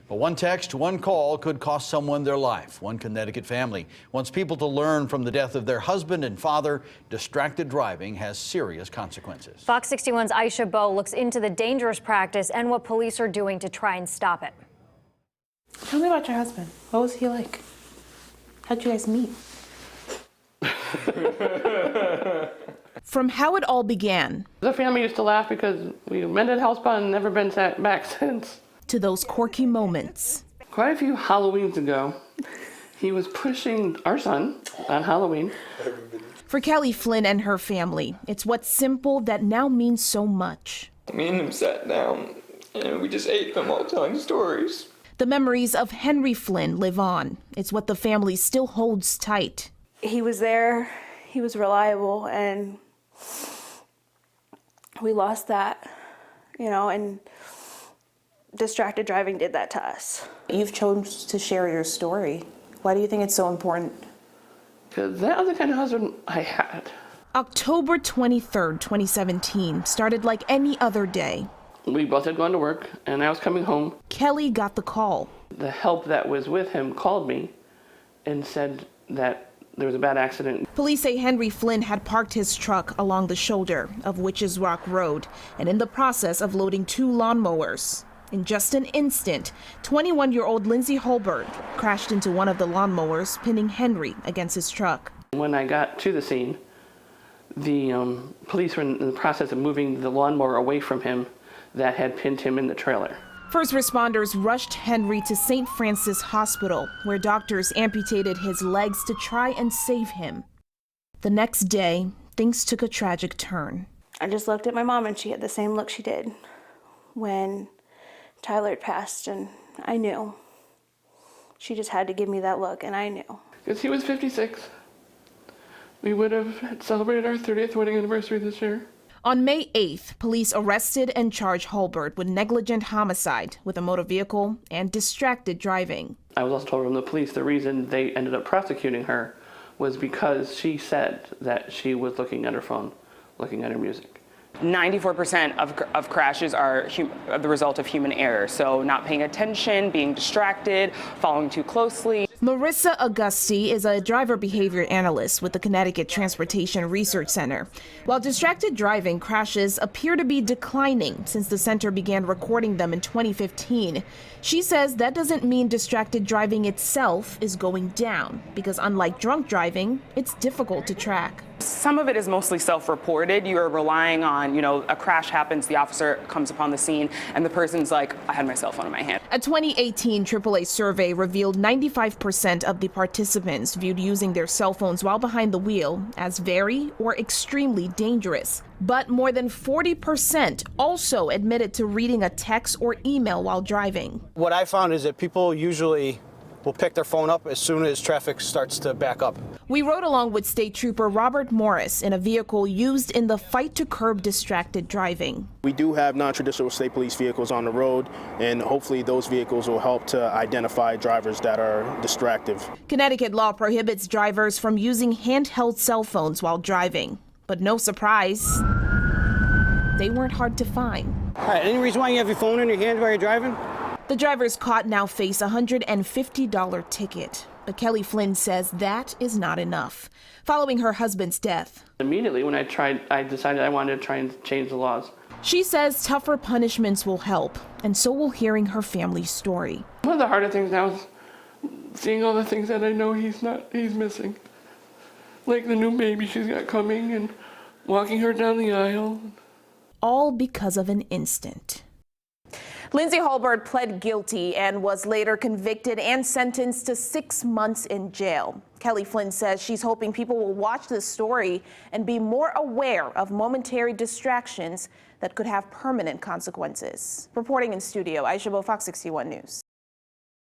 But one text, one call could cost someone their life. One Connecticut family wants people to learn from the death of their husband and father. Distracted driving has serious consequences. Fox 61's Aisha Bowe looks into the dangerous practice and what police are doing to try and stop it. Tell me about your husband. What was he like? How'd you guys meet? From how it all began. The family used to laugh because we rented house and never been back since. To those quirky moments. Quite a few Halloweens ago, he was pushing our son on Halloween. For Kelly Flynn and her family, it's what's simple that now means so much. Me and him sat down and we just ate them while telling stories. The memories of Henry Flynn live on. It's what the family still holds tight. He was there, he was reliable, and we lost that, and distracted driving did that to us. You've chosen to share your story. Why do you think it's so important? Because that was the kind of husband I had. October 23rd, 2017 started like any other day. We both had gone to work, and I was coming home. Kelly got the call. The help that was with him called me and said that there was a bad accident. Police say Henry Flynn had parked his truck along the shoulder of Witches Rock Road and in the process of loading 2 lawnmowers. In just an instant, 21-year-old Lindsy Hurlbert crashed into one of the lawnmowers, pinning Henry against his truck. When I got to the scene, the police were in the process of moving the lawnmower away from him that had pinned him in the trailer. First responders rushed Henry to St. Francis Hospital, where doctors amputated his legs to try and save him. The next day, things took a tragic turn. I just looked at my mom and she had the same look she did when Tyler had passed, and I knew. She just had to give me that look, and I knew. Because he was 56. We would have celebrated our 30th wedding anniversary this year. On May 8th, police arrested and charged Hurlbert with negligent homicide with a motor vehicle and distracted driving. I was also told from the police the reason they ended up prosecuting her was because she said that she was looking at her phone, looking at her music. 94% of crashes are the result of human error, so not paying attention, being distracted, following too closely. Marissa Augusti is a driver behavior analyst with the Connecticut Transportation Research Center. While distracted driving crashes appear to be declining since the center began recording them in 2015, she says that doesn't mean distracted driving itself is going down, because unlike drunk driving, it's difficult to track. Some of it is mostly self-reported. You are relying on, a crash happens, the officer comes upon the scene, and the person's like, I had my cell phone in my hand. A 2018 AAA survey revealed 95% of the participants viewed using their cell phones while behind the wheel as very or extremely dangerous. But more than 40% also admitted to reading a text or email while driving. What I found is that people usually will pick their phone up as soon as traffic starts to back up. We rode along with State Trooper Robert Morris in a vehicle used in the fight to curb distracted driving. We do have non-traditional state police vehicles on the road, and hopefully those vehicles will help to identify drivers that are distractive. Connecticut law prohibits drivers from using handheld cell phones while driving. But no surprise, they weren't hard to find. All right, any reason why you have your phone in your hand while you're driving? The drivers caught now face a $150 ticket. But Kelly Flynn says that is not enough. Following her husband's death, Immediately when I decided I wanted to try and change the laws. She says tougher punishments will help, and so will hearing her family's story. One of the harder things now is seeing all the things that I know he's missing. Like the new baby she's got coming and walking her down the aisle. All because of an instant. Lindsy Hurlbert pled guilty and was later convicted and sentenced to 6 months in jail. Kelly Flynn says she's hoping people will watch this story and be more aware of momentary distractions that could have permanent consequences. Reporting in studio, Aisha Bowe, Fox 61 News.